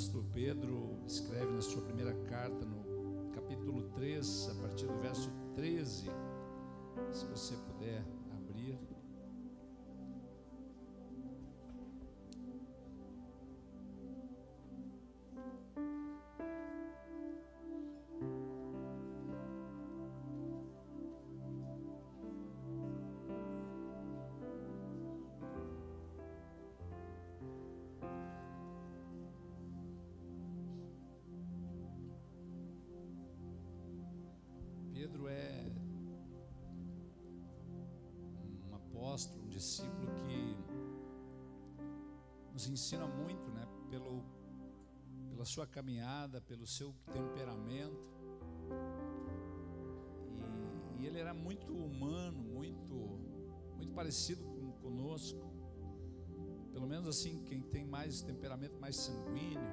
apóstolo Pedro escreve na sua primeira carta, no capítulo 3, a partir do verso 13, se você puder abrir. Pedro é um apóstolo, um discípulo que nos ensina muito, né? Pela sua caminhada, pelo seu temperamento. E ele era muito humano, muito parecido conosco. Pelo menos assim, quem tem mais temperamento, mais sanguíneo,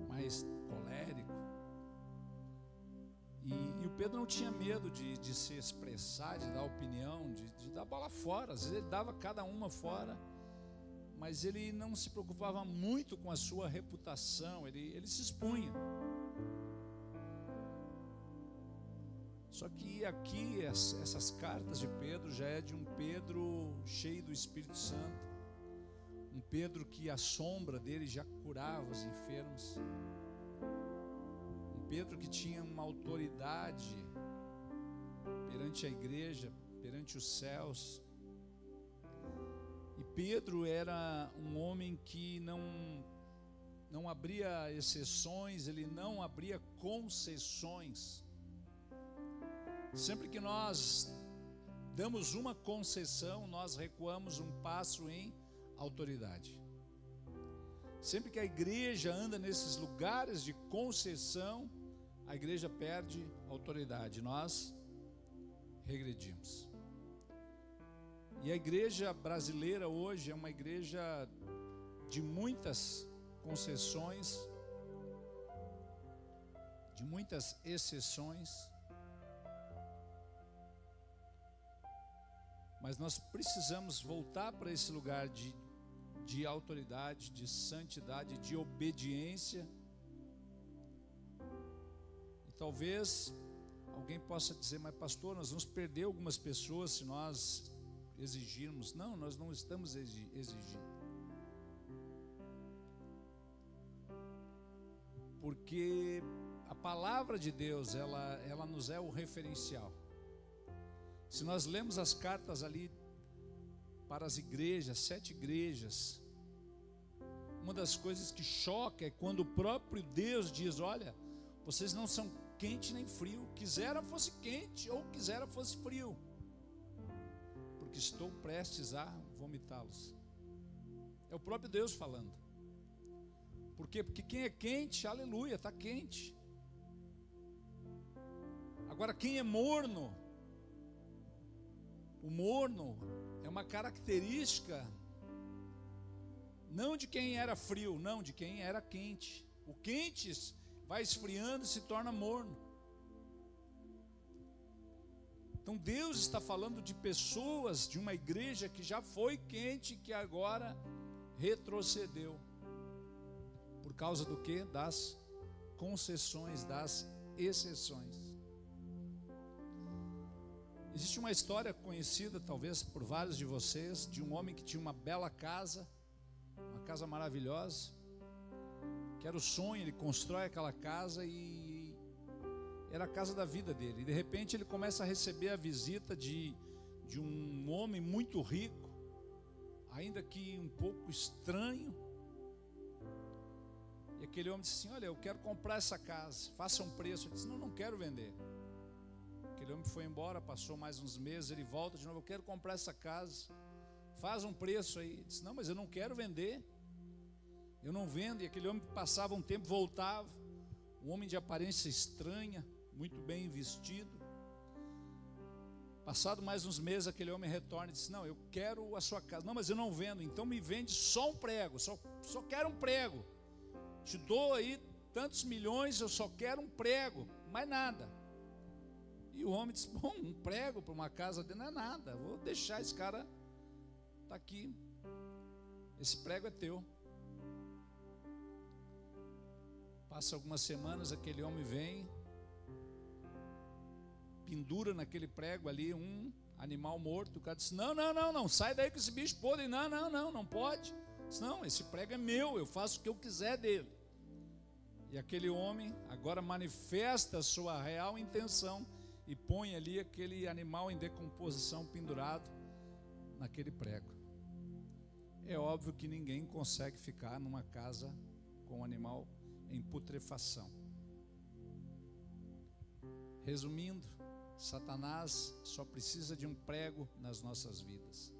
mais colérico. E o Pedro não tinha medo de se expressar, de dar opinião, de dar bola fora. Às vezes ele dava cada uma fora, mas ele não se preocupava muito com a sua reputação, ele se expunha. Só que aqui, essas cartas de Pedro já é de um Pedro cheio do Espírito Santo, um Pedro que a sombra dele já curava os enfermos, Pedro que tinha uma autoridade perante a igreja, perante os céus. E Pedro era um homem que não abria exceções, ele não abria concessões. Sempre que nós damos uma concessão, nós recuamos um passo em autoridade. Sempre que a igreja anda nesses lugares de concessão, a igreja perde autoridade, nós regredimos. E a igreja brasileira hoje é uma igreja de muitas concessões, de muitas exceções, mas nós precisamos voltar para esse lugar de autoridade, de santidade, de obediência. E talvez alguém possa dizer, mas pastor, nós vamos perder algumas pessoas se nós exigirmos. Não, nós não estamos exigindo. Porque a palavra de Deus, ela nos é o referencial. Se nós lemos as cartas ali para as igrejas, 7 igrejas, uma das coisas que choca é quando o próprio Deus diz, olha, vocês não são quente nem frio, quisera fosse quente ou quisera fosse frio, porque estou prestes a vomitá-los. É o próprio Deus falando. Por quê? Porque quem é quente, aleluia, está quente. Agora quem é morno, o morno é uma característica não de quem era frio, não, de quem era quente. O quente vai esfriando e se torna morno. Então Deus está falando de pessoas, de uma igreja que já foi quente, que agora retrocedeu. Por causa do quê? Das concessões, das exceções. Existe uma história conhecida, talvez por vários de vocês, de um homem que tinha uma bela casa, uma casa maravilhosa, que era o sonho. Ele constrói aquela casa e era a casa da vida dele. E de repente ele começa a receber a visita de um homem muito rico, ainda que um pouco estranho. E aquele homem disse assim, olha, eu quero comprar essa casa, faça um preço. Ele disse, não quero vender. Aquele homem foi embora, passou mais uns meses, ele volta de novo, eu quero comprar essa casa, faz um preço aí. Ele disse, não, mas eu não quero vender, eu não vendo. E aquele homem passava um tempo, voltava, um homem de aparência estranha, muito bem vestido. Passado mais uns meses, aquele homem retorna e diz, não, eu quero a sua casa. Não, mas eu não vendo, então me vende só um prego, só quero um prego. Te dou aí tantos milhões, eu só quero um prego, mais nada. E o homem disse, bom, um prego para uma casa dele não é nada, vou deixar esse cara, está aqui, esse prego é teu. Passa algumas semanas, aquele homem vem, pendura naquele prego ali um animal morto. O cara diz: não, sai daí com esse bicho podre. Não pode. Diz: não, esse prego é meu, eu faço o que eu quiser dele. E aquele homem agora manifesta a sua real intenção e põe ali aquele animal em decomposição pendurado naquele prego. É óbvio que ninguém consegue ficar numa casa com um animal em putrefação. Resumindo, Satanás só precisa de um prego nas nossas vidas.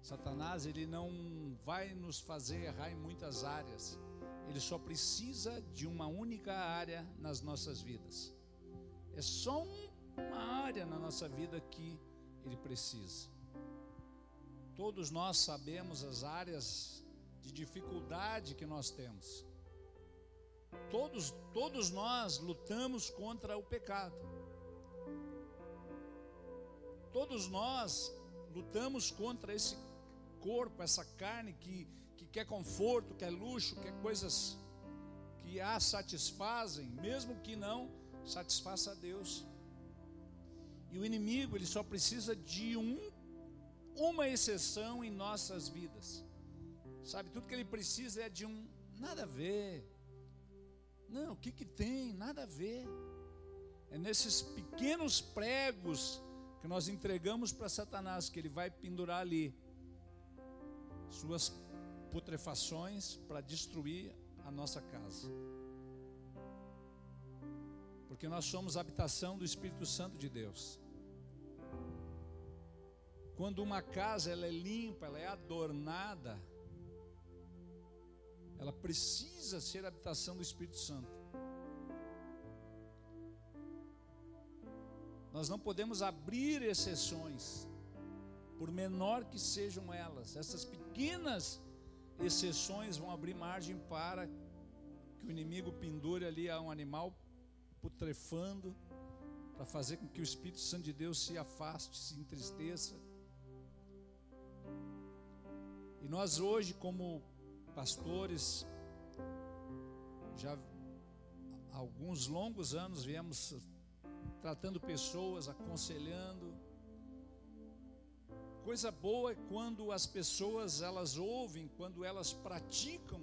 Satanás, ele não vai nos fazer errar em muitas áreas. Ele só precisa de uma única área nas nossas vidas. É só uma área na nossa vida que ele precisa. Todos nós sabemos as áreas de dificuldade que nós temos. Todos nós lutamos contra o pecado. Todos nós lutamos contra esse corpo, essa carne que quer conforto, quer luxo, quer coisas que a satisfazem, mesmo que não satisfaça a Deus. E o inimigo, ele só precisa de uma exceção em nossas vidas. Sabe, tudo que ele precisa é de nada a ver. Não, o que tem? Nada a ver. É nesses pequenos pregos que nós entregamos para Satanás, que ele vai pendurar ali suas putrefações para destruir a nossa casa. Porque nós somos a habitação do Espírito Santo de Deus. Quando uma casa ela é limpa, ela é adornada, ela precisa ser a habitação do Espírito Santo. Nós não podemos abrir exceções, por menor que sejam elas. Essas pequenas exceções vão abrir margem para que o inimigo pendure ali a um animal putrefando, para fazer com que o Espírito Santo de Deus se afaste, se entristeça. E nós hoje, como pastores, já há alguns longos anos viemos tratando pessoas, aconselhando. Coisa boa é quando as pessoas elas ouvem, quando elas praticam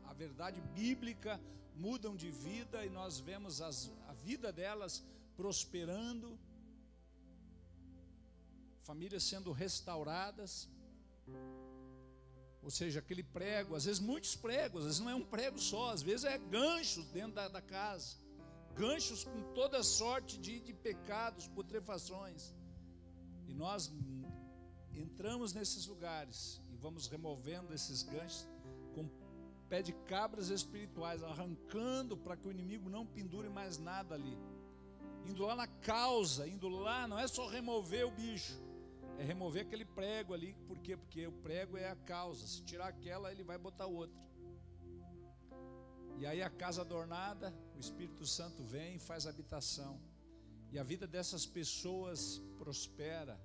a verdade bíblica, mudam de vida e nós vemos a vida delas prosperando, famílias sendo restauradas. Ou seja, aquele prego, às vezes muitos pregos, às vezes não é um prego só, às vezes é ganchos dentro da casa, ganchos com toda sorte de pecados, putrefações. E nós entramos nesses lugares e vamos removendo esses ganchos com pé de cabras espirituais, arrancando para que o inimigo não pendure mais nada ali, indo lá na causa, indo lá, não é só remover o bicho, é remover aquele prego ali. Por quê? Porque o prego é a causa. Se tirar aquela, ele vai botar outra. E aí a casa adornada, o Espírito Santo vem e faz habitação. E a vida dessas pessoas prospera,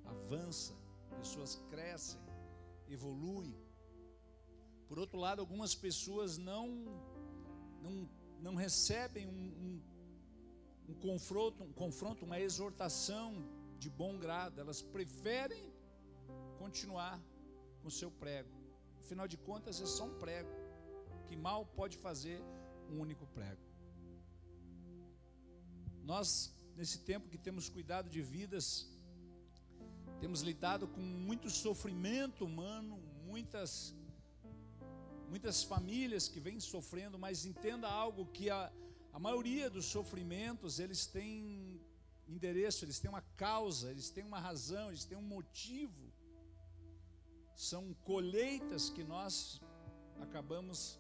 avança, pessoas crescem, evoluem. Por outro lado, algumas pessoas não recebem um confronto, uma exortação de bom grado. Elas preferem continuar com o seu prego. Afinal de contas, é só um prego. Que mal pode fazer um único prego? Nós, nesse tempo que temos cuidado de vidas, temos lidado com muito sofrimento humano, muitas famílias que vêm sofrendo, mas entenda algo, que a maioria dos sofrimentos, eles têm endereço, eles têm uma causa, eles têm uma razão, eles têm um motivo. São colheitas que nós acabamos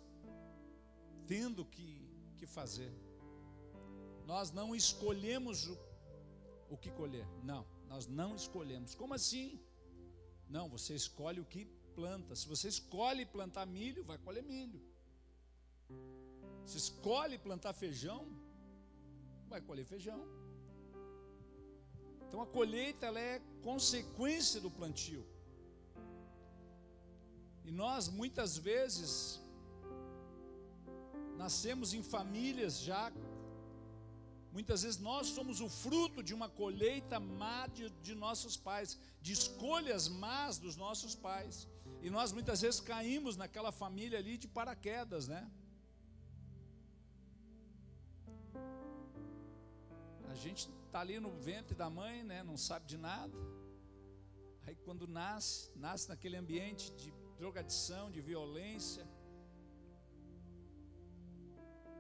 tendo que fazer. Nós não escolhemos o que colher. Não, nós não escolhemos. Como assim? Não, você escolhe o que planta. Se você escolhe plantar milho, vai colher milho. Se escolhe plantar feijão, vai colher feijão. Então a colheita, ela é consequência do plantio. E nós muitas vezes nascemos em famílias já. Muitas vezes nós somos o fruto de uma colheita má de nossos pais, de escolhas más dos nossos pais. E nós muitas vezes caímos naquela família ali de paraquedas, né? A gente está ali no ventre da mãe, né? Não sabe de nada. Aí quando nasce naquele ambiente de drogadição, de violência.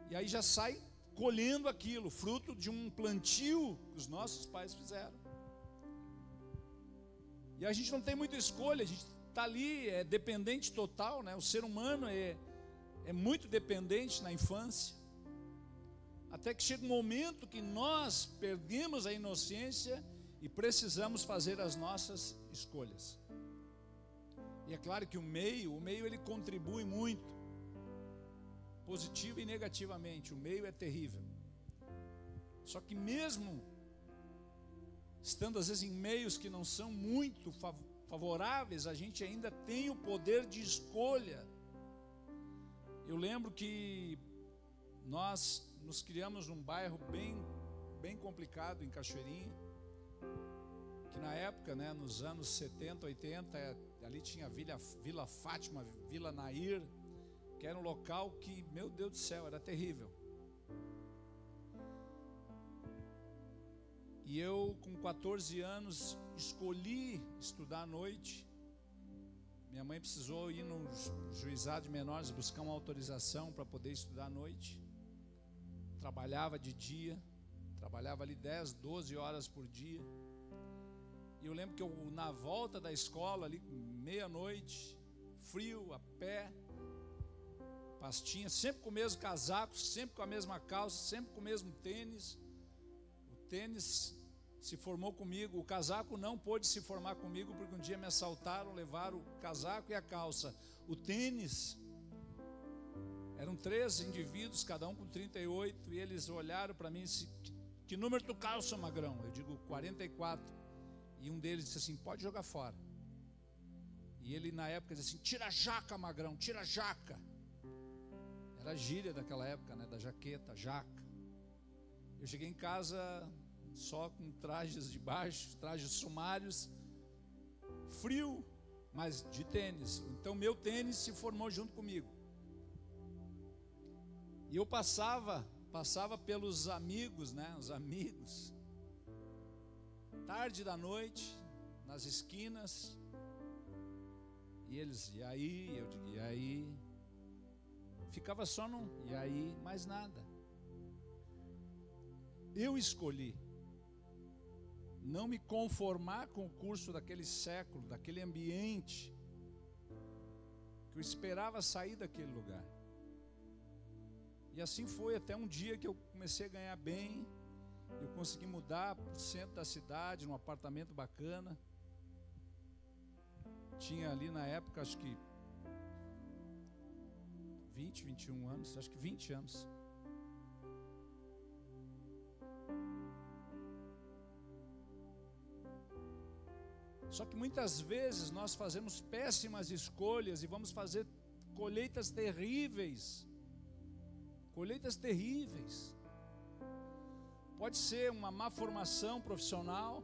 E aí já sai colhendo aquilo, fruto de um plantio que os nossos pais fizeram. E a gente não tem muita escolha, a gente está ali, é dependente total, né? O ser humano é muito dependente na infância, até que chega um momento que nós perdemos a inocência e precisamos fazer as nossas escolhas. E é claro que o meio ele contribui muito, positivo e negativamente. O meio é terrível. Só que mesmo estando às vezes em meios que não são muito favoráveis, a gente ainda tem o poder de escolha. Eu lembro que nós nos criamos num bairro bem complicado em Cachoeirinha, que na época, né, nos anos 70, 80, ali tinha Vila Fátima, Vila Nair, que era um local que, meu Deus do céu, era terrível. E eu, com 14 anos, escolhi estudar à noite. Minha mãe precisou ir no juizado de menores buscar uma autorização para poder estudar à noite. Trabalhava de dia, trabalhava ali 10, 12 horas por dia. E eu lembro que na volta da escola, ali meia-noite, frio, a pé, pastinha, sempre com o mesmo casaco, sempre com a mesma calça, sempre com o mesmo tênis. O tênis se formou comigo, o casaco não pôde se formar comigo, porque um dia me assaltaram, levaram o casaco e a calça. O tênis, eram 3 indivíduos, cada um com 38, e eles olharam para mim e disse: que número tu calça, magrão? Eu digo 44, e um deles disse assim: pode jogar fora. E ele na época disse assim: tira a jaca, magrão, tira a jaca. Era a gíria daquela época, né, da jaqueta, jaca. Eu cheguei em casa só com trajes de baixo, trajes sumários, frio, mas de tênis. Então meu tênis se formou junto comigo. E eu passava pelos amigos, né, os amigos, tarde da noite, nas esquinas, e eles, e aí? Eu digo, e aí? Ficava só num, e aí? Mais nada. Eu escolhi não me conformar com o curso daquele século, daquele ambiente, que eu esperava sair daquele lugar. E assim foi até um dia que eu comecei a ganhar bem. Eu consegui mudar para o centro da cidade, num apartamento bacana. Tinha ali na época, acho que 20, 21 anos, acho que 20 anos. Só que muitas vezes nós fazemos péssimas escolhas e vamos fazer colheitas terríveis. Colheitas terríveis. Pode ser uma má formação profissional.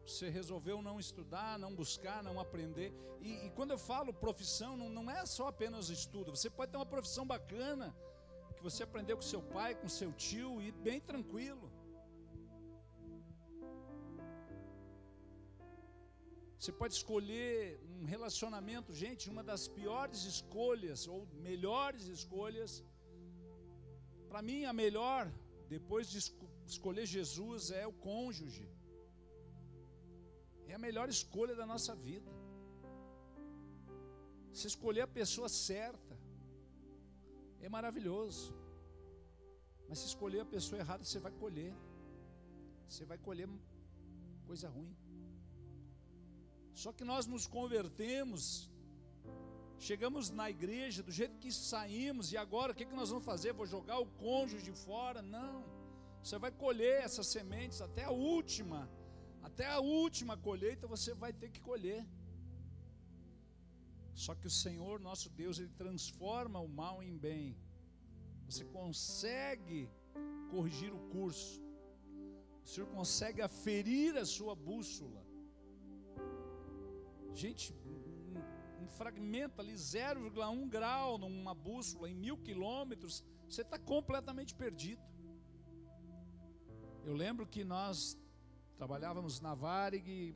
Você resolveu não estudar, não buscar, não aprender. E quando eu falo profissão, não é só apenas o estudo. Você pode ter uma profissão bacana, que você aprendeu com seu pai, com seu tio, e bem tranquilo. Você pode escolher um relacionamento. Gente, uma das piores escolhas, ou melhores escolhas, para mim a melhor, depois de escolher Jesus, é o cônjuge. É a melhor escolha da nossa vida. Se escolher a pessoa certa, é maravilhoso. Mas se escolher a pessoa errada, você vai colher. Você vai colher coisa ruim. Só que nós nos convertemos, chegamos na igreja do jeito que saímos, e agora o que nós vamos fazer? Vou jogar o cônjuge fora? Não. Você vai colher essas sementes até a última colheita você vai ter que colher. Só que o Senhor nosso Deus, Ele transforma o mal em bem Você consegue corrigir o curso. O Senhor consegue aferir a sua bússola. Gente, um fragmento ali, 0,1 grau numa bússola em 1000 quilômetros, você está completamente perdido. Eu lembro que nós trabalhávamos na Varig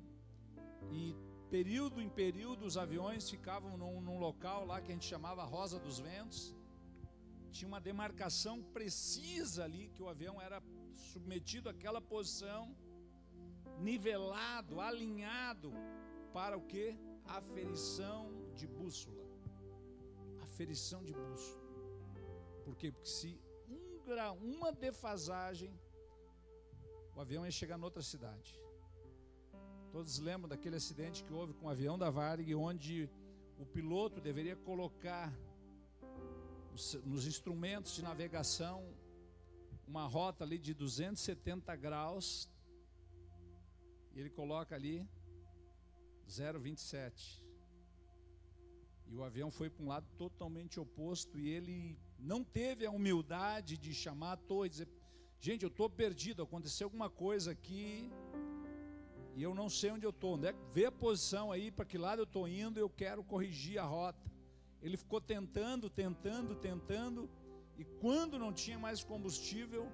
e período em período os aviões ficavam num local lá que a gente chamava Rosa dos Ventos. Tinha uma demarcação precisa ali, que o avião era submetido àquela posição, nivelado, alinhado, para o quê? Aferição de bússola. Aferição de bússola. Por quê? Porque se um grau, uma defasagem, o avião ia chegar em outra cidade. Todos lembram daquele acidente que houve com o avião da Varig, onde o piloto deveria colocar nos instrumentos de navegação uma rota ali de 270 graus, e ele coloca ali 0,27, e o avião foi para um lado totalmente oposto, e ele não teve a humildade de chamar a torre e dizer: gente, eu estou perdido, aconteceu alguma coisa aqui e eu não sei onde eu estou, vê a posição aí, para que lado eu estou indo, eu quero corrigir a rota. Ele ficou tentando, e quando não tinha mais combustível,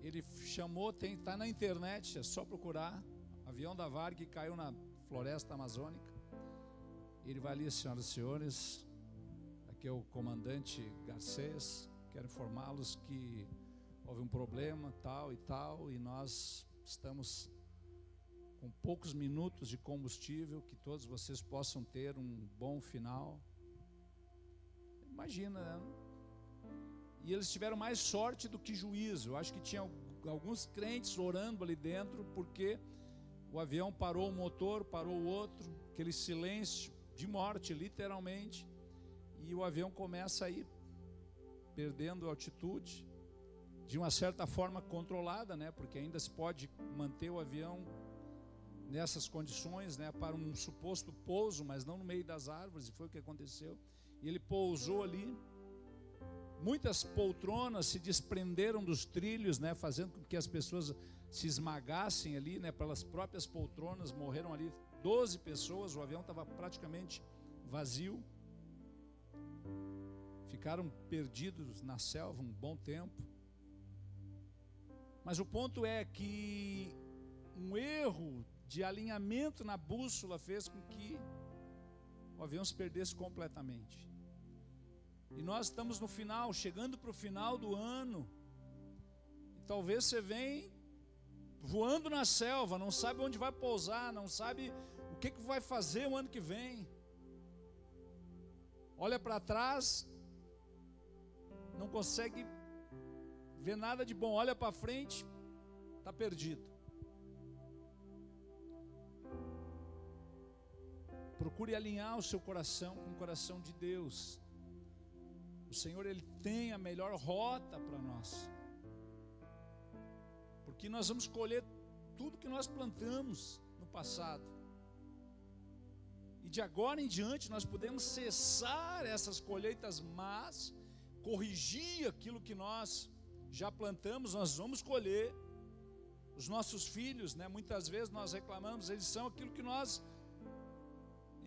ele chamou, está na internet, é só procurar, avião da Varig que caiu na floresta amazônica. Ele vai ali: senhoras e senhores, aqui é o comandante Garcês, quero informá-los que houve um problema tal e tal, e nós estamos com poucos minutos de combustível, que todos vocês possam ter um bom final. Imagina, né? E eles tiveram mais sorte do que juízo. Eu acho que tinha alguns crentes orando ali dentro, porque o avião parou o motor, parou o outro, aquele silêncio de morte, literalmente, e o avião começa a ir perdendo altitude, de uma certa forma controlada, né? Porque ainda se pode manter o avião nessas condições, né, para um suposto pouso, mas não no meio das árvores, e foi o que aconteceu. E ele pousou ali, muitas poltronas se desprenderam dos trilhos, né, fazendo com que as pessoas se esmagassem ali, né, pelas próprias poltronas. Morreram ali 12 pessoas, o avião estava praticamente vazio, ficaram perdidos na selva um bom tempo. Mas o ponto é que um erro de alinhamento na bússola fez com que o avião se perdesse completamente. E nós estamos no final, chegando para o final do ano, e talvez você vem voando na selva, não sabe onde vai pousar, não sabe o que vai fazer o ano que vem. Olha para trás, não consegue ver nada de bom, olha para frente, está perdido. Procure alinhar o seu coração com o coração de Deus. O Senhor, Ele tem a melhor rota para nós, porque nós vamos colher tudo que nós plantamos no passado, e de agora em diante nós podemos cessar essas colheitas más, corrigir aquilo que nós já plantamos. Nós vamos colher. Os nossos filhos, né, muitas vezes nós reclamamos, eles são aquilo que nós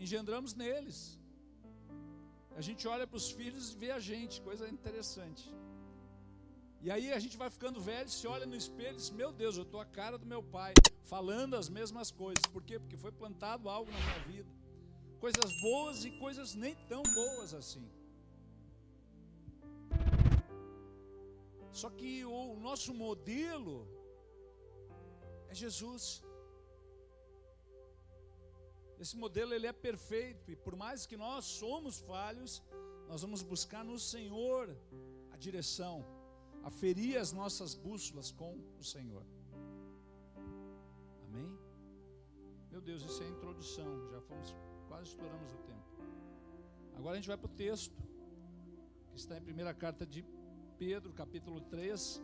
engendramos neles. A gente olha para os filhos e vê a gente, coisa interessante. E aí a gente vai ficando velho, se olha no espelho e diz: meu Deus, eu estou a cara do meu pai, falando as mesmas coisas. Por quê? Porque foi plantado algo na minha vida, coisas boas e coisas nem tão boas assim. Só que o nosso modelo é Jesus. Esse modelo, ele é perfeito, e por mais que nós somos falhos, nós vamos buscar no Senhor a direção, aferir as nossas bússolas com o Senhor. Amém? Meu Deus, isso é a introdução, já fomos, quase estouramos o tempo. Agora a gente vai para o texto, que está em primeira carta de Pedro, capítulo 3,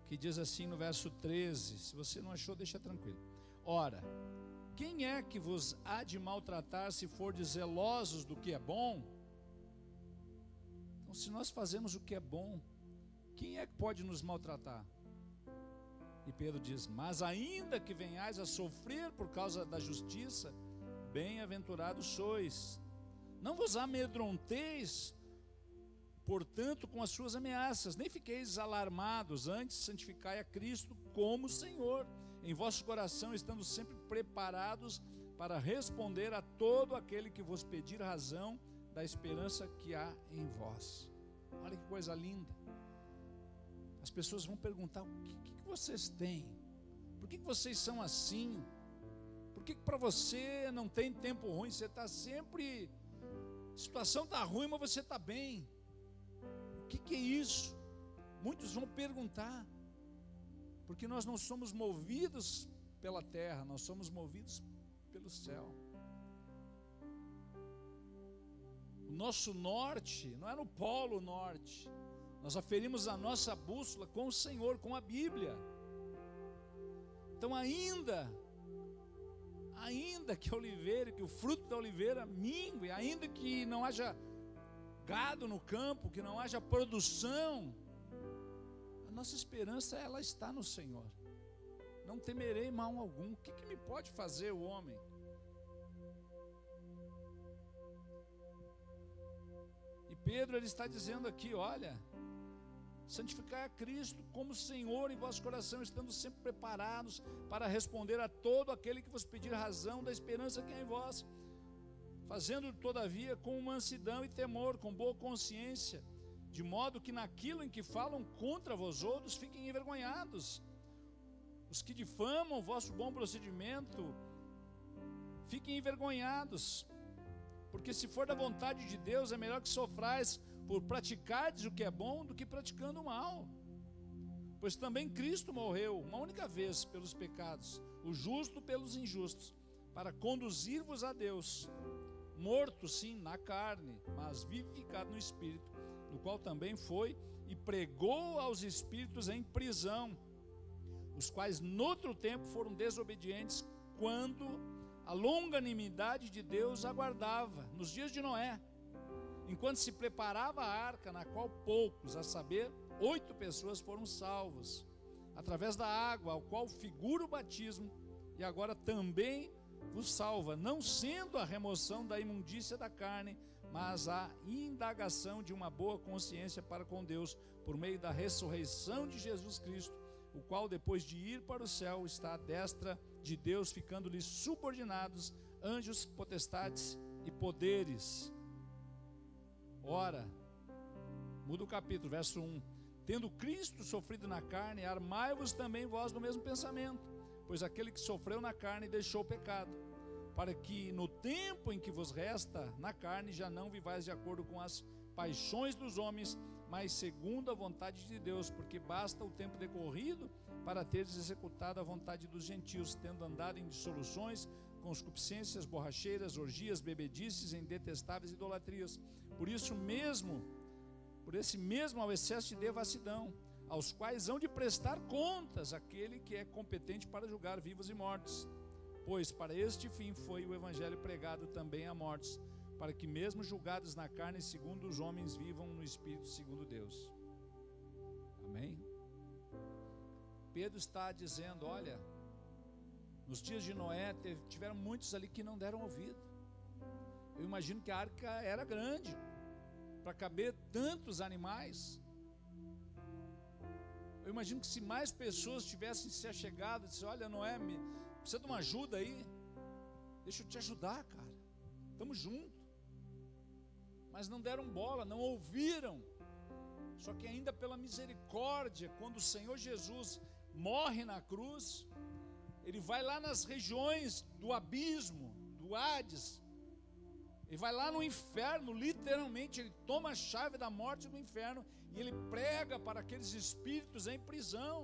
que diz assim no verso 13, se você não achou, deixa tranquilo. Ora, quem é que vos há de maltratar se fordes zelosos do que é bom? Então, se nós fazemos o que é bom, quem é que pode nos maltratar? E Pedro diz: mas ainda que venhais a sofrer por causa da justiça, bem-aventurados sois. Não vos amedronteis, portanto, com as suas ameaças, nem fiqueis alarmados, antes santificai a Cristo como Senhor em vosso coração, estando sempre preparados para responder a todo aquele que vos pedir razão da esperança que há em vós. Olha que coisa linda. As pessoas vão perguntar: o que vocês têm? Por que vocês são assim? Por que para você não tem tempo ruim? Você está sempre, a situação está ruim, mas você está bem. O que é isso? Muitos vão perguntar, porque nós não somos movidos pela terra, nós somos movidos pelo céu. O nosso norte não é no polo norte. Nós aferimos a nossa bússola com o Senhor, com a Bíblia. Então ainda que a oliveira, que o fruto da oliveira mingue, ainda que não haja gado no campo, que não haja produção, a nossa esperança, ela está no Senhor. Não temerei mal algum. O que me pode fazer o homem? E Pedro, ele está dizendo aqui: olha, santificai a Cristo como Senhor em vosso coração, estando sempre preparados para responder a todo aquele que vos pedir razão da esperança que há em vós, fazendo todavia com mansidão e temor, com boa consciência, de modo que naquilo em que falam contra vós outros fiquem envergonhados. Os que difamam o vosso bom procedimento fiquem envergonhados, porque se for da vontade de Deus, é melhor que sofrais por praticardes o que é bom do que praticando o mal. Pois também Cristo morreu uma única vez pelos pecados, o justo pelos injustos, para conduzir-vos a Deus, morto sim na carne, mas vivificado no Espírito, no qual também foi e pregou aos espíritos em prisão, os quais noutro tempo foram desobedientes, quando a longanimidade de Deus aguardava, nos dias de Noé, enquanto se preparava a arca, na qual poucos, a saber, 8 pessoas foram salvos, através da água, ao qual figura o batismo, e agora também vos salva, não sendo a remoção da imundícia da carne, mas a indagação de uma boa consciência para com Deus, por meio da ressurreição de Jesus Cristo, o qual depois de ir para o céu está à destra de Deus, ficando-lhe subordinados anjos, potestades e poderes. Ora, muda o capítulo, verso 1: tendo Cristo sofrido na carne, armai-vos também vós do mesmo pensamento, pois aquele que sofreu na carne deixou o pecado, para que no tempo em que vos resta na carne já não vivais de acordo com as paixões dos homens, mas segundo a vontade de Deus, porque basta o tempo decorrido para teres executado a vontade dos gentios, tendo andado em dissoluções, concupiscências, borracheiras, orgias, bebedices, em detestáveis idolatrias. Por esse mesmo ao excesso de devassidão, aos quais hão de prestar contas aquele que é competente para julgar vivos e mortos. Pois para este fim foi o evangelho pregado também a mortos, para que mesmo julgados na carne segundo os homens, vivam no Espírito segundo Deus. Amém? Pedro está dizendo: olha, nos dias de Noé tiveram muitos ali que não deram ouvido. Eu imagino que a arca era grande, para caber tantos animais. Eu imagino que se mais pessoas tivessem se achegado, disse: olha, Noé, precisa de uma ajuda aí, deixa eu te ajudar, cara, estamos juntos. Mas não deram bola, não ouviram. Só que ainda pela misericórdia, quando o Senhor Jesus morre na cruz, Ele vai lá nas regiões do abismo, do Hades, Ele vai lá no inferno, literalmente, Ele toma a chave da morte do inferno, e Ele prega para aqueles espíritos em prisão.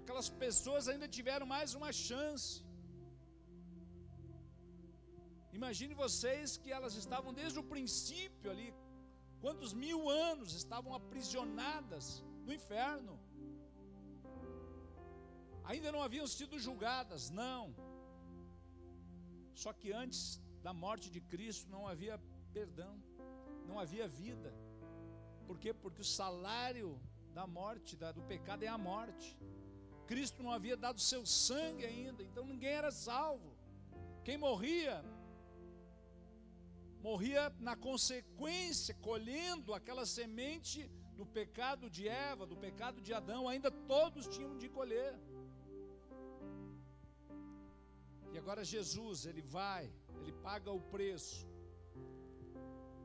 Aquelas pessoas ainda tiveram mais uma chance. Imagine vocês que elas estavam desde o princípio ali, quantos 1000 anos estavam aprisionadas no inferno. Ainda não haviam sido julgadas, não. Só que antes da morte de Cristo não havia perdão. não havia vida. Por quê? Porque o salário da morte, do pecado é a morte. Cristo não havia dado seu sangue ainda, então ninguém era salvo. Quem morria na consequência, colhendo aquela semente do pecado de Eva, do pecado de Adão, ainda todos tinham de colher. E agora Jesus, ele paga o preço,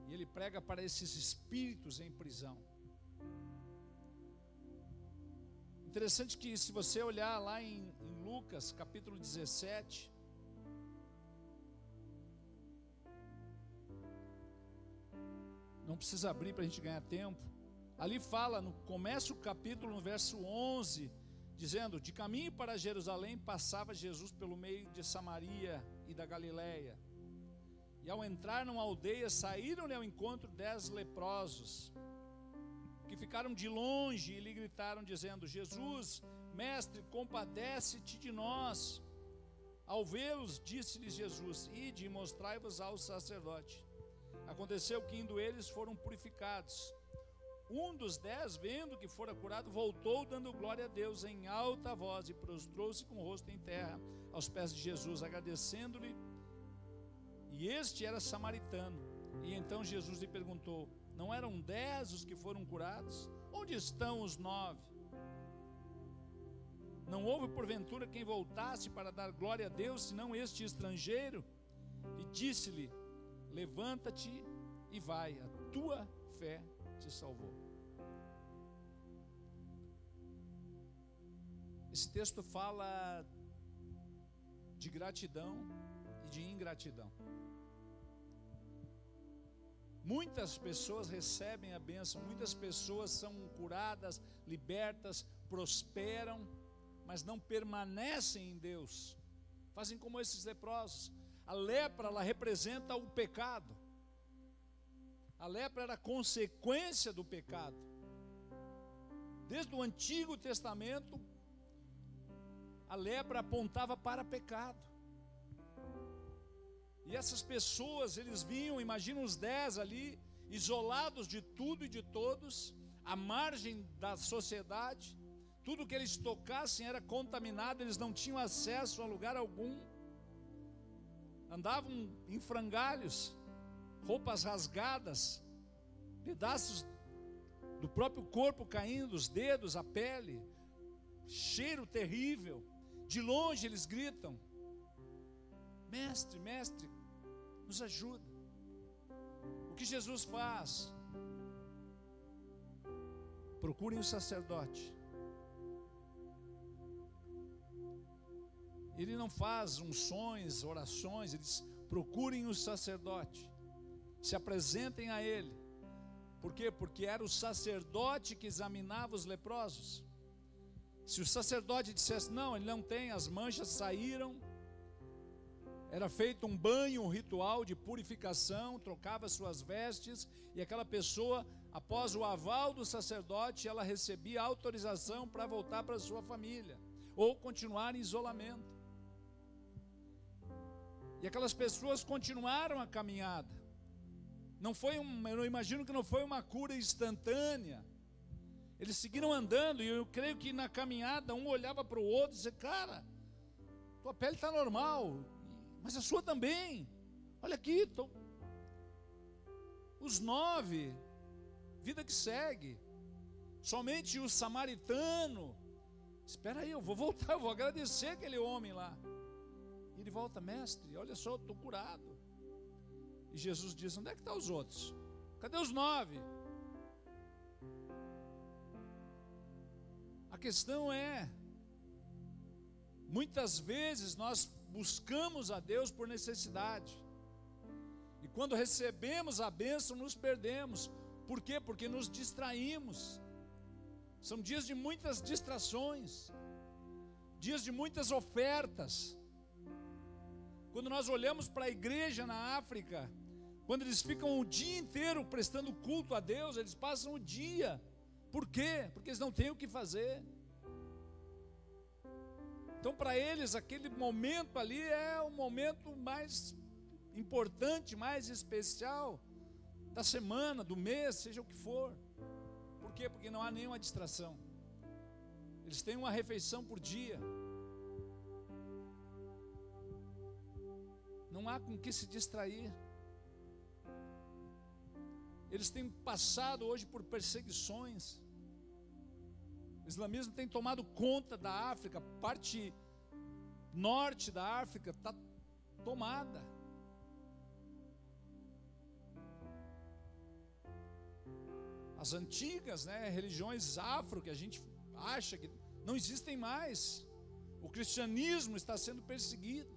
e ele prega para esses espíritos em prisão. Interessante que, se você olhar lá em Lucas capítulo 17, não precisa abrir para a gente ganhar tempo. Ali fala, começa o capítulo no verso 11, dizendo: de caminho para Jerusalém passava Jesus pelo meio de Samaria e da Galileia. E ao entrar numa aldeia, saíram-lhe ao encontro 10 leprosos, que ficaram de longe e lhe gritaram, dizendo: Jesus, mestre, compadece-te de nós. Ao vê-los, disse-lhes Jesus: ide e mostrai-vos ao sacerdote. Aconteceu que, indo eles, foram purificados. Um dos 10, vendo que fora curado, voltou dando glória a Deus em alta voz, e prostrou-se com o rosto em terra aos pés de Jesus, agradecendo-lhe. E este era samaritano. E então Jesus lhe perguntou: não eram 10 os que foram curados? Onde estão os 9? Não houve porventura quem voltasse para dar glória a Deus, senão este estrangeiro? E disse-lhe: levanta-te e vai, a tua fé te salvou. Esse texto fala de gratidão e de ingratidão. Muitas pessoas recebem a bênção, muitas pessoas são curadas, libertas, prosperam, mas não permanecem em Deus. Fazem como esses leprosos. A lepra, ela representa o pecado. A lepra era consequência do pecado. Desde o Antigo Testamento, a lepra apontava para pecado. E essas pessoas, eles vinham, imagina os 10 ali, isolados de tudo e de todos, à margem da sociedade. Tudo que eles tocassem era contaminado, eles não tinham acesso a lugar algum. Andavam em frangalhos, roupas rasgadas, pedaços do próprio corpo caindo, os dedos, a pele, cheiro terrível. De longe eles gritam: mestre, mestre, nos ajuda. O que Jesus faz? Procurem o sacerdote. Ele não faz unções, orações, ele diz: procurem o sacerdote, se apresentem a ele. Por quê? Porque era o sacerdote que examinava os leprosos. Se o sacerdote dissesse: não, ele não tem, as manchas saíram, era feito um banho, um ritual de purificação, trocava suas vestes, e aquela pessoa, após o aval do sacerdote, ela recebia autorização para voltar para sua família, ou continuar em isolamento. E aquelas pessoas continuaram a caminhada. Eu imagino que não foi uma cura instantânea. Eles seguiram andando, e eu creio que na caminhada um olhava para o outro e dizia: cara, tua pele está normal, mas a sua também. Olha aqui, os 9, vida que segue. Somente o samaritano: espera aí, eu vou voltar, eu vou agradecer aquele homem lá. E ele volta: mestre, olha só, eu estou curado. E Jesus diz: onde é que estão os outros? Cadê os 9? A questão é, muitas vezes nós buscamos a Deus por necessidade, e quando recebemos a bênção nos perdemos. Por quê? Porque nos distraímos. São dias de muitas distrações, dias de muitas ofertas. Quando nós olhamos para a igreja na África, quando eles ficam o dia inteiro prestando culto a Deus, eles passam o dia. Por quê? Porque eles não têm o que fazer. Então, para eles, aquele momento ali é o momento mais importante, mais especial da semana, do mês, seja o que for. Por quê? Porque não há nenhuma distração. Eles têm uma refeição por dia. Não há com que se distrair. Eles têm passado hoje por perseguições. O islamismo tem tomado conta da África, parte norte da África está tomada. As antigas, religiões afro, que a gente acha que não existem mais. O cristianismo está sendo perseguido.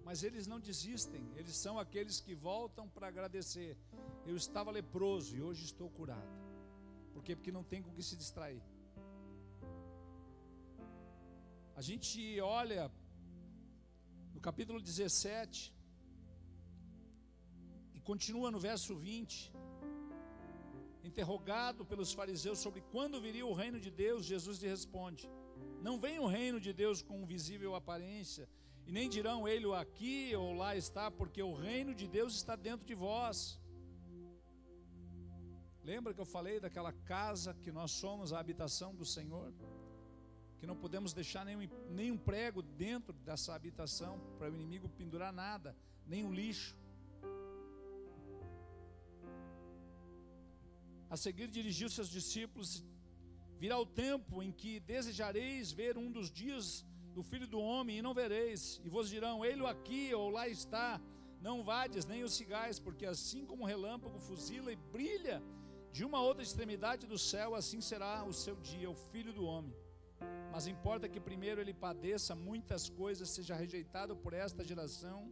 Mas eles não desistem, eles são aqueles que voltam para agradecer. Eu estava leproso e hoje estou curado. Por quê? Porque não tem com o que se distrair. A gente olha no capítulo 17 e continua no verso 20. Interrogado pelos fariseus sobre quando viria o reino de Deus, Jesus lhe responde: não vem o reino de Deus com visível aparência, e nem dirão ele aqui ou lá está, porque o reino de Deus está dentro de vós. Lembra que eu falei daquela casa que nós somos a habitação do Senhor? Que não podemos deixar nenhum prego dentro dessa habitação para o inimigo pendurar nada, nem um lixo. A seguir dirigiu seus discípulos: virá o tempo em que desejareis ver um dos dias do Filho do Homem e não vereis, e vos dirão, ele aqui ou lá está, não vades nem os sigais, porque assim como o relâmpago fuzila e brilha de uma outra extremidade do céu, assim será o seu dia, o Filho do Homem. Mas importa que primeiro ele padeça muitas coisas, seja rejeitado por esta geração,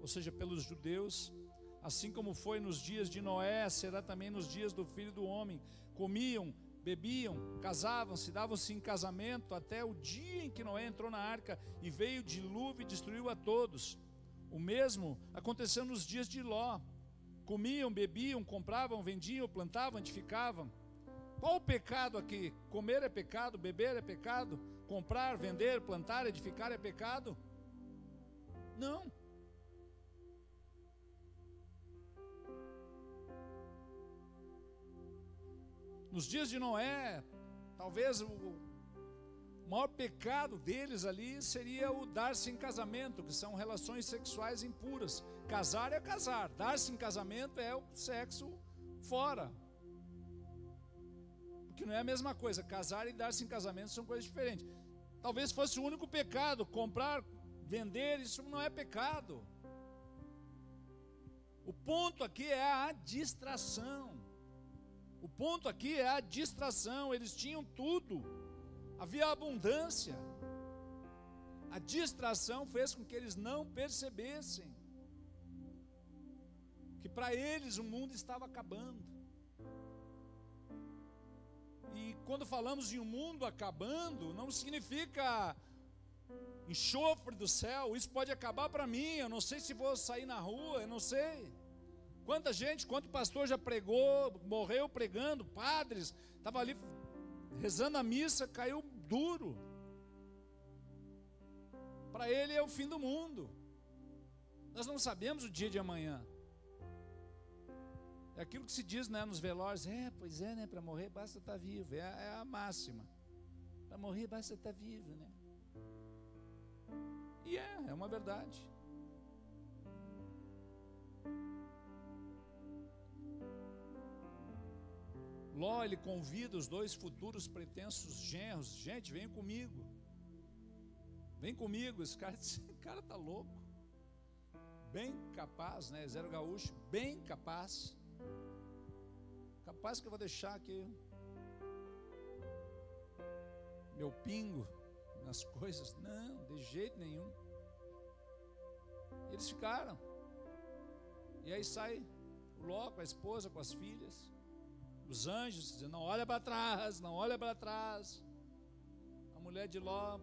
ou seja, pelos judeus. Assim como foi nos dias de Noé, será também nos dias do Filho do Homem. Comiam, bebiam, casavam-se, davam-se em casamento, até o dia em que Noé entrou na arca, e veio o dilúvio e destruiu a todos. O mesmo aconteceu nos dias de Ló. Comiam, bebiam, compravam, vendiam, plantavam, edificavam. Qual o pecado aqui? Comer é pecado, beber é pecado, comprar, vender, plantar, edificar é pecado? Não. Nos dias de Noé, talvez o maior pecado deles ali seria o dar-se em casamento, que são relações sexuais impuras. Casar é casar, dar-se em casamento é o sexo fora. Porque não é a mesma coisa, casar e dar-se em casamento são coisas diferentes. Talvez fosse o único pecado, comprar, vender, isso não é pecado. O ponto aqui é a distração. O ponto aqui é a distração. Eles tinham tudo, havia abundância. A distração fez com que eles não percebessem que para eles o mundo estava acabando. E quando falamos em um mundo acabando, não significa enxofre do céu. Isso pode acabar para mim, eu não sei se vou sair na rua, eu não sei. Quanta gente, quanto pastor já pregou, morreu pregando, padres, estava ali rezando a missa, caiu duro. Para ele é o fim do mundo. Nós não sabemos o dia de amanhã. É aquilo que se diz, nos velórios. Pois é, para morrer basta estar vivo. É a máxima. Para morrer basta estar vivo, E é uma verdade. Ló, ele convida os dois futuros pretensos genros: gente, vem comigo. Vem comigo. Esse cara está louco. Bem capaz, Zero Gaúcho, bem capaz. Capaz que eu vou deixar aqui meu pingo nas coisas. Não, de jeito nenhum. Eles ficaram. E aí sai o Ló com a esposa, com as filhas. Os anjos dizendo, não olha para trás, não olha para trás. A mulher de Ló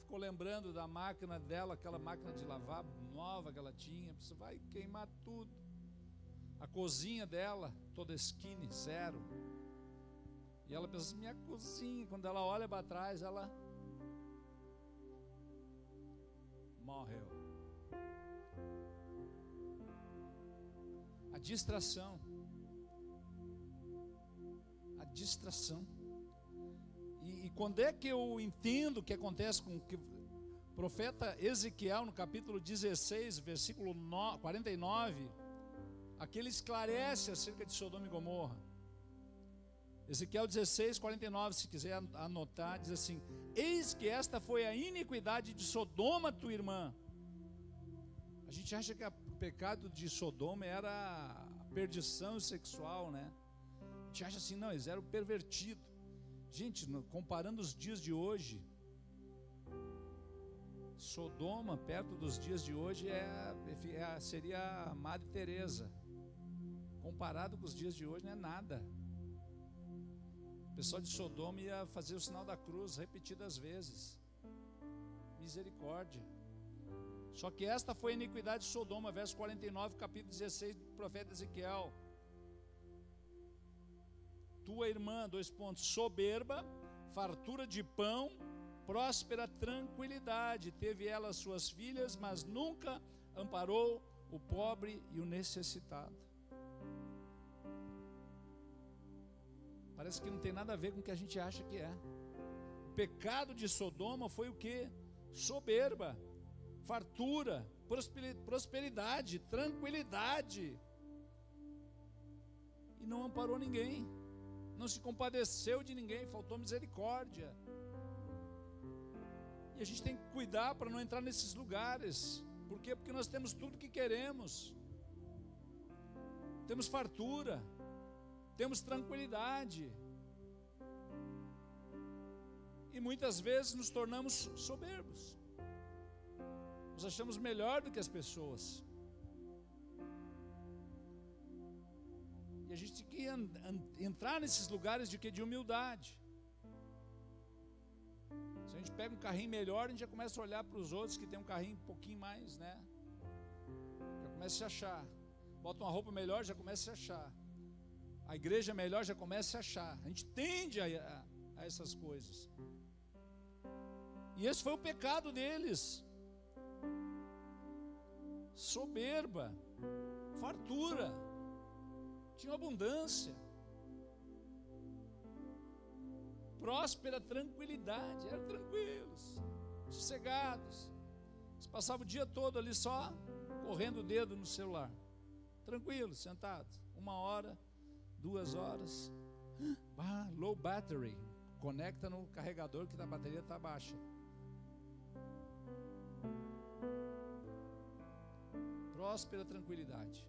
ficou lembrando da máquina dela, aquela máquina de lavar nova que ela tinha. Você vai queimar tudo. A cozinha dela, toda skinny, zero. E ela pensa assim, minha cozinha. Quando ela olha para trás, ela morreu. A distração. A distração. E quando é que eu entendo o que acontece com o profeta Ezequiel, no capítulo 16, versículo 49, aqui ele esclarece acerca de Sodoma e Gomorra. Ezequiel 16, 49, se quiser anotar, diz assim: eis que esta foi a iniquidade de Sodoma, tua irmã. A gente acha que o pecado de Sodoma era a perdição sexual, né? A gente acha assim, não, eles eram pervertidos. Gente, comparando os dias de hoje, Sodoma, perto dos dias de hoje, seria a Madre Teresa. Comparado com os dias de hoje, não é nada. O pessoal de Sodoma ia fazer o sinal da cruz repetidas vezes. Misericórdia. Só que esta foi a iniquidade de Sodoma, verso 49, capítulo 16 do profeta Ezequiel. Tua irmã, soberba, fartura de pão, próspera tranquilidade, teve ela suas filhas, mas nunca amparou o pobre e o necessitado. Parece que não tem nada a ver com o que a gente acha que é. O pecado de Sodoma foi o quê? Soberba, fartura, prosperidade, tranquilidade. E não amparou ninguém. Não se compadeceu de ninguém, faltou misericórdia. E a gente tem que cuidar para não entrar nesses lugares. Por quê? Porque nós temos tudo que queremos. Temos fartura, temos tranquilidade. E muitas vezes nos tornamos soberbos. Nos achamos melhor do que as pessoas. E a gente tem que entrar nesses lugares de humildade. Se a gente pega um carrinho melhor, a gente já começa a olhar para os outros que tem um carrinho um pouquinho mais, né? Já começa a se achar. Bota uma roupa melhor, já começa a se achar. A igreja melhor, já começa a se achar. A gente tende a essas coisas. E esse foi o pecado deles. Soberba, fartura, tinha abundância, próspera tranquilidade, eram tranquilos, sossegados. Eles passavam o dia todo ali só correndo o dedo no celular, tranquilos, sentados, 1 hora, 2 horas, low battery, conecta no carregador que a bateria está baixa. Próspera tranquilidade.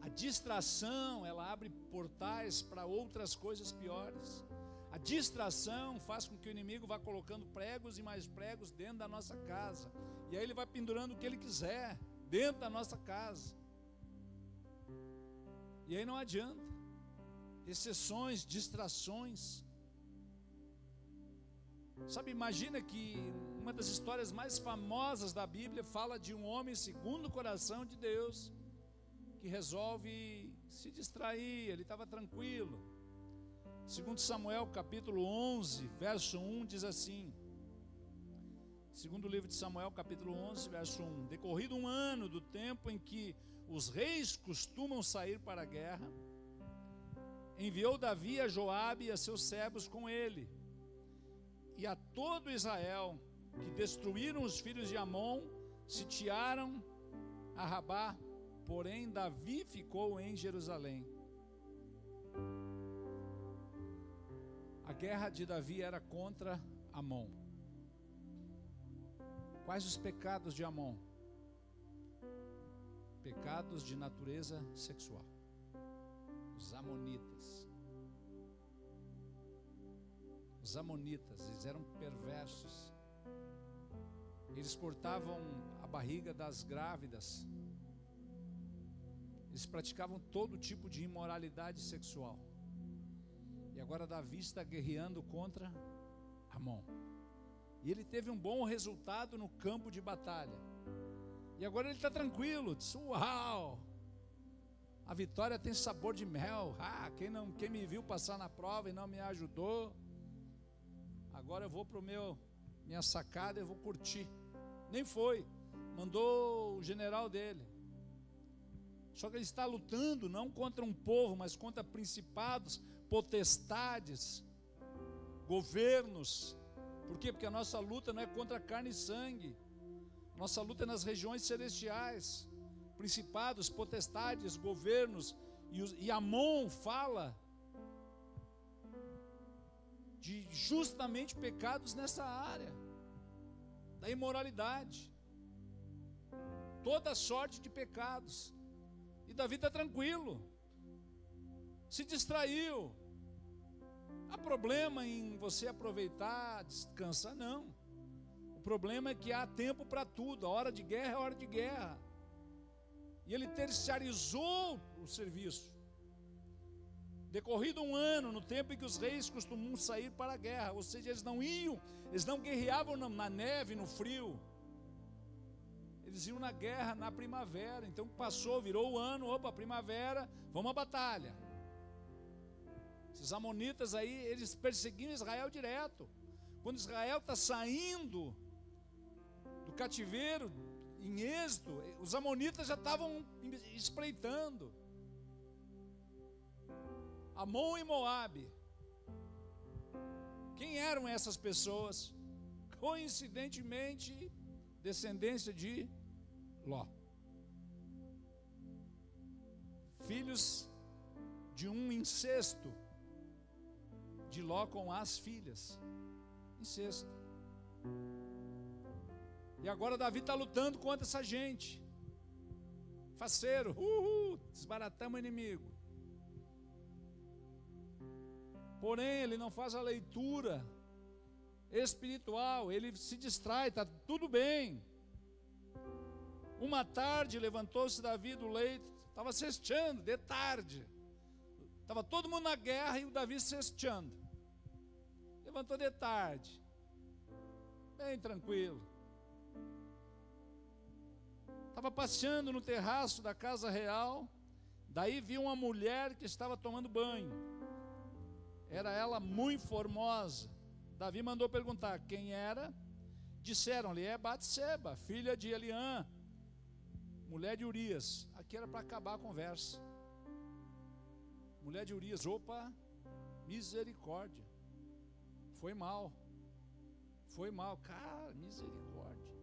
A distração, ela abre portais para outras coisas piores. A distração faz com que o inimigo vá colocando pregos e mais pregos dentro da nossa casa. E aí ele vai pendurando o que ele quiser dentro da nossa casa. E aí não adianta. Exceções, distrações. Sabe, imagina que uma das histórias mais famosas da Bíblia fala de um homem segundo o coração de Deus, que resolve se distrair, ele estava tranquilo. Segundo Samuel capítulo 11, verso 1 diz assim, segundo livro de Samuel capítulo 11, verso 1, decorrido 1 ano do tempo em que os reis costumam sair para a guerra, enviou Davi a Joabe e a seus servos com ele, e a todo Israel, que destruíram os filhos de Amon, sitiaram a Rabá, porém Davi ficou em Jerusalém. A guerra de Davi era contra Amon. Quais os pecados de Amon? Pecados de natureza sexual. Os amonitas. Os amonitas, eles eram perversos. Eles cortavam a barriga das grávidas. Eles praticavam todo tipo de imoralidade sexual. E agora Davi está guerreando contra Amon. E ele teve um bom resultado no campo de batalha. E agora ele está tranquilo, diz, uau! A vitória tem sabor de mel. Quem me viu passar na prova e não me ajudou, agora eu vou para minha sacada e vou curtir. Nem foi, mandou o general dele. Só que ele está lutando não contra um povo, mas contra principados, potestades, governos. Por quê? Porque a nossa luta não é contra carne e sangue. A nossa luta é nas regiões celestiais. Principados, potestades, governos. E Amon fala de justamente pecados nessa área da imoralidade, toda sorte de pecados. E Davi está tranquilo, se distraiu. Há problema em você aproveitar, descansar? Não. O problema é que há tempo para tudo. A hora de guerra é hora de guerra. E ele terciarizou o serviço. Decorrido um ano, no tempo em que os reis costumam sair para a guerra, ou seja, eles não guerreavam na neve, no frio. Eles iam na guerra na primavera. Então passou, virou o ano, opa, primavera, vamos à batalha. Esses amonitas aí, eles perseguiam Israel direto. Quando Israel está saindo do cativeiro, em Êxodo, os amonitas já estavam espreitando. Amon e Moabe. Quem eram essas pessoas? Coincidentemente, descendência de Ló. Filhos de um incesto de Ló com as filhas. Incesto. E agora Davi está lutando contra essa gente. Faceiro, desbaratamos o inimigo. Porém, ele não faz a leitura espiritual, ele se distrai, está tudo bem. Uma tarde levantou-se Davi do leito, estava cesteando, de tarde. Estava todo mundo na guerra e o Davi cesteando. Levantou de tarde, bem tranquilo. Estava passeando no terraço da casa real, daí viu uma mulher que estava tomando banho. Era ela muito formosa. Davi mandou perguntar quem era. Disseram-lhe, é Batseba, filha de Eliã, mulher de Urias. Aqui era para acabar a conversa. Mulher de Urias, opa, misericórdia. Foi mal, cara, misericórdia.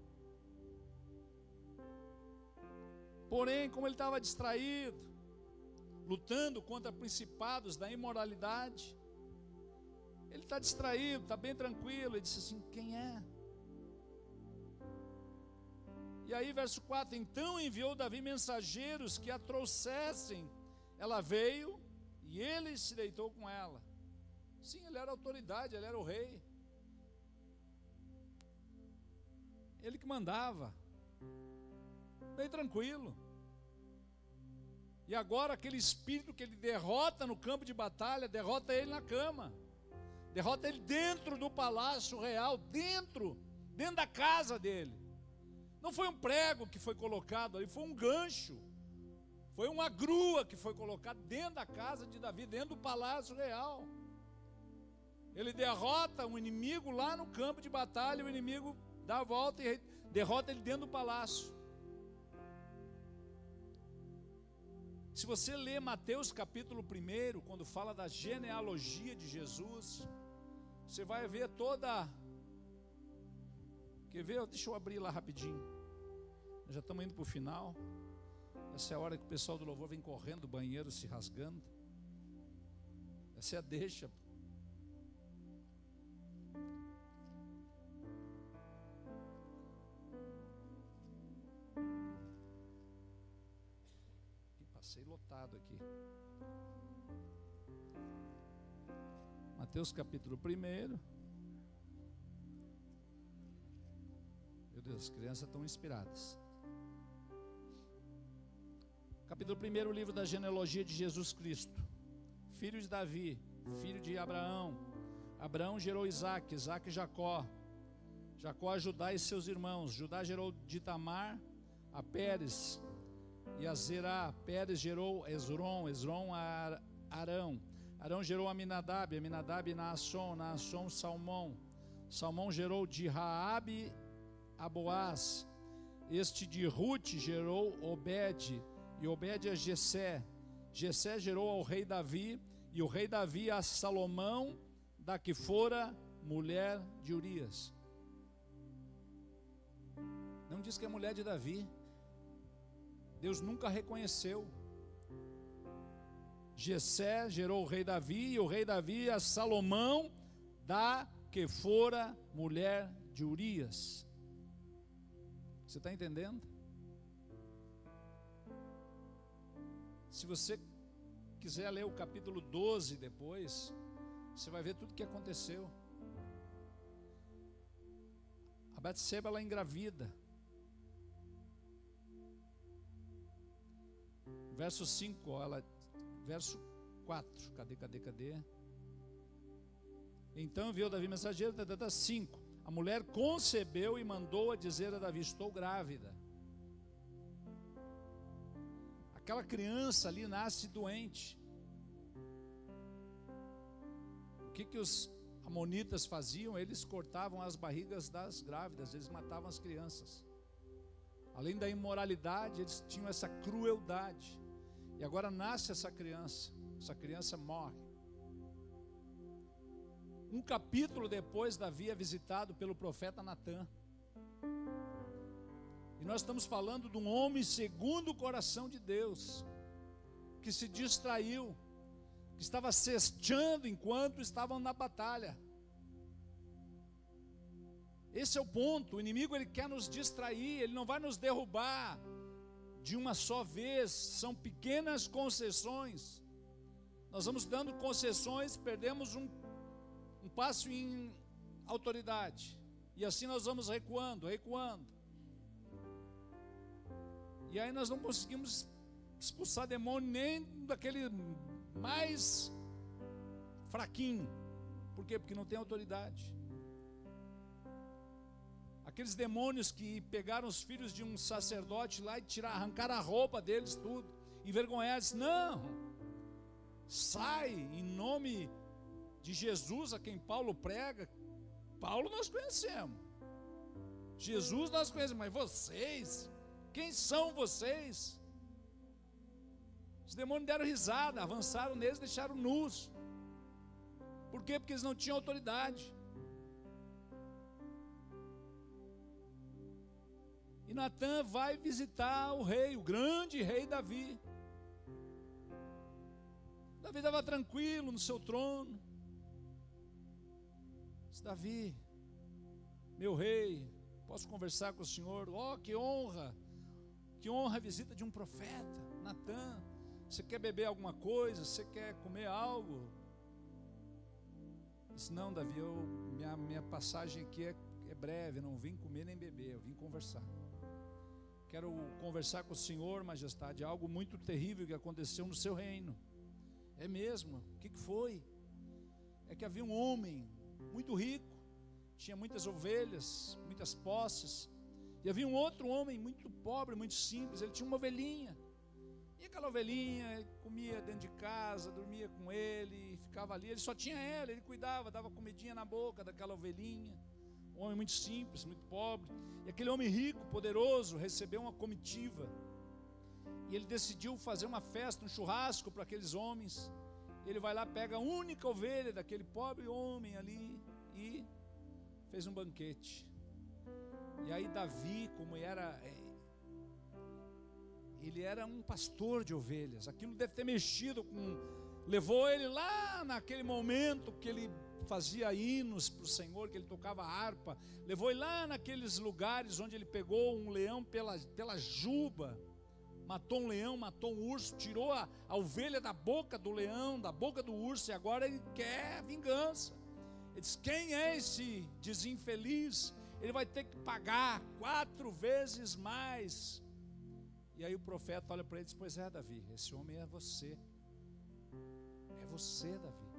Porém, como ele estava distraído, lutando contra principados da imoralidade, ele está distraído, está bem tranquilo. Ele disse assim, quem é? E aí verso 4, então enviou Davi mensageiros que a trouxessem. Ela veio e ele se deitou com ela. Sim, ele era autoridade, ele era o rei. Ele que mandava. Bem tranquilo. E agora aquele espírito que ele derrota no campo de batalha, derrota ele na cama. Derrota ele dentro do palácio real, dentro da casa dele. Não foi um prego que foi colocado ali, foi um gancho. Foi uma grua que foi colocada dentro da casa de Davi, dentro do palácio real. Ele derrota um inimigo lá no campo de batalha, o inimigo dá a volta e derrota ele dentro do palácio. Se você ler Mateus capítulo 1, quando fala da genealogia de Jesus, você vai ver toda... Quer ver? Deixa eu abrir lá rapidinho. Nós já estamos indo para o final. Essa é a hora que o pessoal do louvor vem correndo do banheiro, se rasgando. Essa é a deixa. E passei lotado aqui. Mateus capítulo 1. Meu Deus, as crianças estão inspiradas. Capítulo 1, o livro da genealogia de Jesus Cristo. Filho de Davi, filho de Abraão. Abraão gerou Isaque, Isaque Jacó. Jacó a Judá e seus irmãos. Judá gerou de Tamar a Pérez e a Zerá. Pérez gerou Esrom, Esrom a Arão. Arão gerou Aminadab, Aminadab Naasson, Naasson Salmão. Salmão gerou de Raabe a Boaz. Este de Rute gerou Obed, e Obed a Jessé. Jessé gerou ao rei Davi, e o rei Davi a Salomão, da que fora mulher de Urias. Não diz que é mulher de Davi. Deus nunca reconheceu. Jessé gerou o rei Davi, e o rei Davi a Salomão, da que fora mulher de Urias. Você está entendendo? Se você quiser ler o capítulo 12 depois, você vai ver tudo o que aconteceu. A Batseba, ela engravida. Verso 5, verso 4, cadê? Então enviou Davi mensageiro, 5. A mulher concebeu e mandou a dizer a Davi: estou grávida. Aquela criança ali nasce doente. O que os amonitas faziam? Eles cortavam as barrigas das grávidas, eles matavam as crianças. Além da imoralidade, eles tinham essa crueldade. E agora nasce essa criança morre. Um capítulo depois, Davi é visitado pelo profeta Natã. E nós estamos falando de um homem segundo o coração de Deus, que se distraiu, que estava cesteando enquanto estavam na batalha. Esse é o ponto. O inimigo, ele quer nos distrair, ele não vai nos derrubar de uma só vez. São pequenas concessões. Nós vamos dando concessões, perdemos um passo em autoridade, e assim nós vamos recuando. E aí nós não conseguimos expulsar demônio nem daquele mais fraquinho. Por quê? Porque não tem autoridade. Aqueles demônios que pegaram os filhos de um sacerdote lá e arrancaram a roupa deles tudo, envergonhados, não, sai em nome de Jesus, a quem Paulo prega. Paulo nós conhecemos, Jesus nós conhecemos, mas vocês, quem são vocês? Os demônios deram risada, avançaram neles, deixaram nus. Por quê? Porque eles não tinham autoridade. E Natã vai visitar o rei, o grande rei Davi. Davi estava tranquilo no seu trono. Disse: Davi, meu rei, posso conversar com o senhor? Oh, que honra a visita de um profeta. Natã, você quer beber alguma coisa? Você quer comer algo? Disse: não, Davi, minha passagem aqui é breve, não vim comer nem beber, eu vim conversar. Quero conversar com o senhor, majestade, algo muito terrível que aconteceu no seu reino. É mesmo? O que foi? É que havia um homem muito rico, tinha muitas ovelhas, muitas posses, e havia um outro homem muito pobre, muito simples. Ele tinha uma ovelhinha, e aquela ovelhinha ele comia dentro de casa, dormia com ele, ficava ali. Ele só tinha ela, ele cuidava, dava comidinha na boca daquela ovelhinha. Um homem muito simples, muito pobre. E aquele homem rico, poderoso, recebeu uma comitiva, e ele decidiu fazer uma festa, um churrasco para aqueles homens. Ele vai lá, pega a única ovelha daquele pobre homem ali e fez um banquete. E aí Davi, como ele era um pastor de ovelhas, aquilo deve ter mexido levou ele lá naquele momento que ele fazia hinos para o Senhor, que ele tocava harpa, levou ele lá naqueles lugares onde ele pegou um leão pela juba, matou um leão, matou um urso, tirou a ovelha da boca do leão, da boca do urso, e agora ele quer vingança. Ele diz: quem é esse desinfeliz? Ele vai ter que pagar 4 vezes mais. E aí o profeta olha para ele e diz: pois é, Davi, esse homem é você. É você, Davi.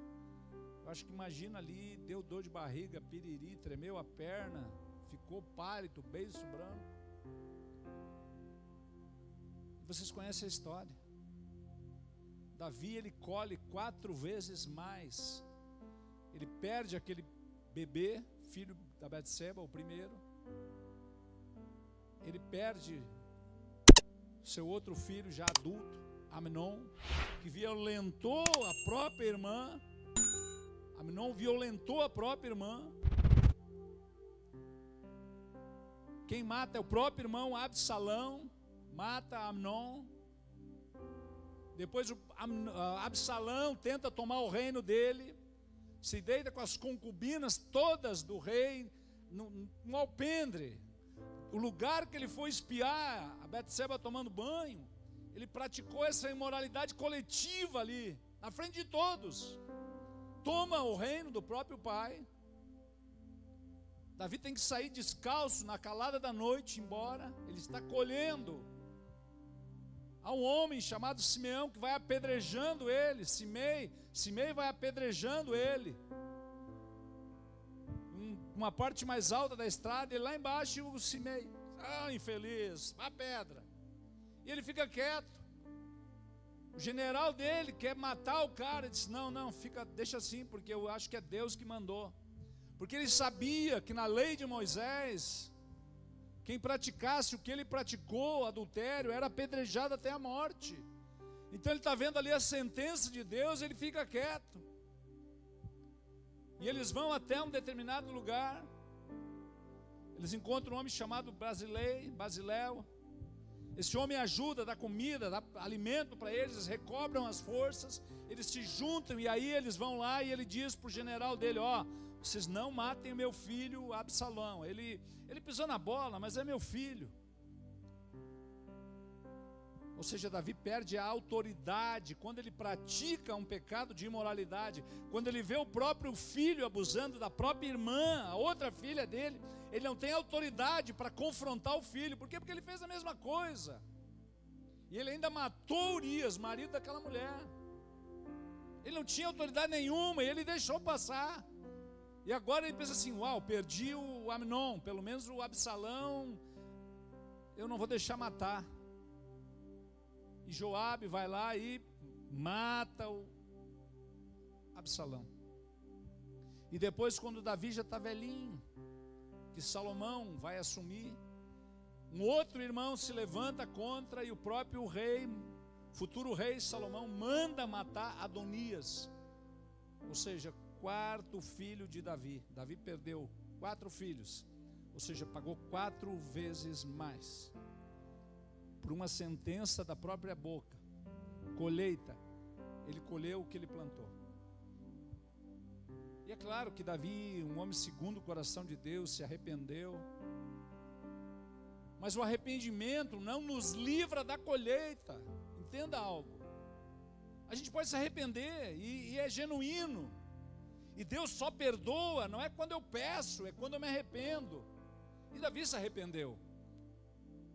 Eu acho que imagina ali, deu dor de barriga, piriri, tremeu a perna, ficou pálido, beiço branco. Vocês conhecem a história. Davi, ele colhe 4 vezes mais. Ele perde aquele bebê, filho da Batseba, o primeiro. Ele perde seu outro filho já adulto, Amnon, que violentou a própria irmã. Amnon violentou a própria irmã. Quem mata é o próprio irmão Absalão, mata Amnon. Depois Absalão tenta tomar o reino dele, se deita com as concubinas todas do rei, no alpendre. O lugar que ele foi espiar a Betseba tomando banho, ele praticou essa imoralidade coletiva ali, na frente de todos. Toma o reino do próprio pai. Davi tem que sair descalço na calada da noite, embora ele está colhendo. Há um homem chamado Simeão que vai apedrejando ele. Simei vai apedrejando ele. Uma parte mais alta da estrada, ele lá embaixo, o Simei, infeliz, a pedra. E ele fica quieto. O general dele quer matar o cara, disse: não, deixa assim, porque eu acho que é Deus que mandou. Porque ele sabia que na lei de Moisés, quem praticasse o que ele praticou, adultério, era apedrejado até a morte. Então ele está vendo ali a sentença de Deus, ele fica quieto. E eles vão até um determinado lugar. Eles encontram um homem chamado Basiléu. Esse homem ajuda, dá comida, dá alimento para eles, eles recobram as forças, eles se juntam e aí eles vão lá e ele diz para o general dele: vocês não matem o meu filho Absalão, ele pisou na bola, mas é meu filho. Ou seja, Davi perde a autoridade quando ele pratica um pecado de imoralidade. Quando ele vê o próprio filho abusando da própria irmã, a outra filha dele, ele não tem autoridade para confrontar o filho. Por quê? Porque ele fez a mesma coisa. E ele ainda matou Urias, marido daquela mulher. Ele não tinha autoridade nenhuma e ele deixou passar. E agora ele pensa assim: perdi o Amnon, pelo menos o Absalão eu não vou deixar matar. E Joabe vai lá e mata o Absalão. E depois, quando Davi já está velhinho, que Salomão vai assumir, um outro irmão se levanta contra, e o próprio rei, futuro rei Salomão, manda matar Adonias. Ou seja, quarto filho de Davi. Davi perdeu 4 filhos, ou seja, pagou 4 vezes mais. Por uma sentença da própria boca. Colheita, ele colheu o que ele plantou. E é claro que Davi, um homem segundo o coração de Deus, se arrependeu. Mas o arrependimento não nos livra da colheita. Entenda algo. A gente pode se arrepender e é genuíno. E Deus só perdoa, não é quando eu peço, é quando eu me arrependo. E Davi se arrependeu.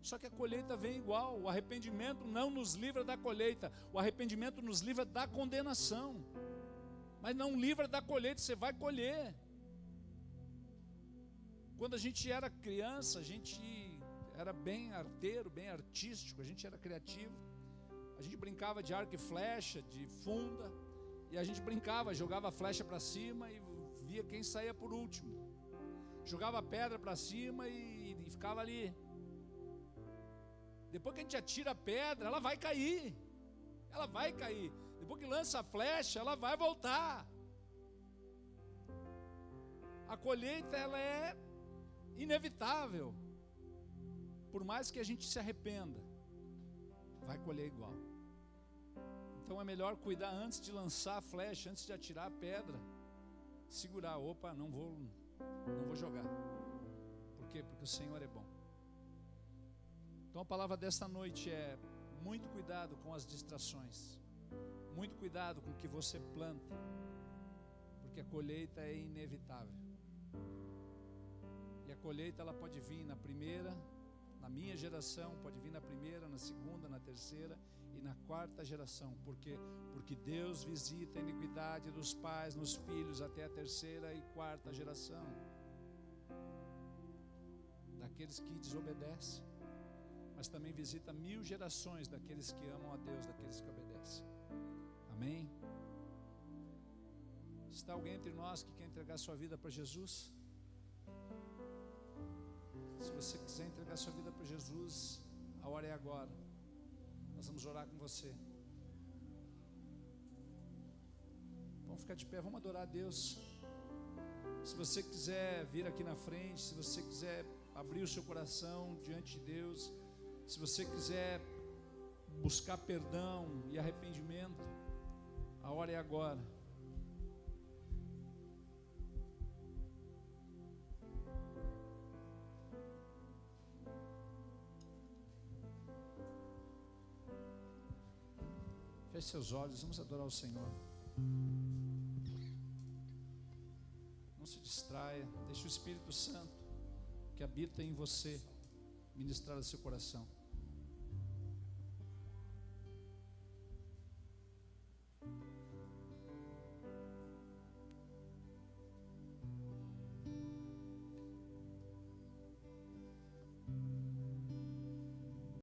Só que a colheita vem igual. O arrependimento não nos livra da colheita. O arrependimento nos livra da condenação. Mas não livra da colheita, você vai colher. Quando a gente era criança, a gente era bem arteiro, bem artístico, a gente era criativo. A gente brincava de arco e flecha, de funda. E a gente brincava, jogava flecha para cima e via quem saía por último. Jogava pedra para cima e ficava ali. Depois que a gente atira a pedra, ela vai cair. Ela vai cair. Depois que lança a flecha, ela vai voltar. A colheita, ela é inevitável. Por mais que a gente se arrependa, vai colher igual. Então é melhor cuidar antes de lançar a flecha, antes de atirar a pedra. Segurar, não vou jogar. Por quê? Porque o Senhor é bom. Então a palavra desta noite é: muito cuidado com as distrações, muito cuidado com o que você planta, porque a colheita é inevitável. E a colheita, ela pode vir na primeira, na minha geração, pode vir na primeira, na segunda, na terceira e na 4ª geração. Por quê? Porque Deus visita a iniquidade dos pais nos filhos até a 3ª e 4ª geração, daqueles que desobedecem. Mas também visita 1000 gerações daqueles que amam a Deus, daqueles que obedecem. Amém? Está alguém entre nós que quer entregar sua vida para Jesus? Se você quiser entregar sua vida para Jesus, a hora é agora. Nós vamos orar com você. Vamos ficar de pé, vamos adorar a Deus. Se você quiser vir aqui na frente, se você quiser abrir o seu coração diante de Deus, se você quiser buscar perdão e arrependimento, a hora é agora. Feche seus olhos, vamos adorar o Senhor. Não se distraia, deixe o Espírito Santo que habita em você ministrar o seu coração.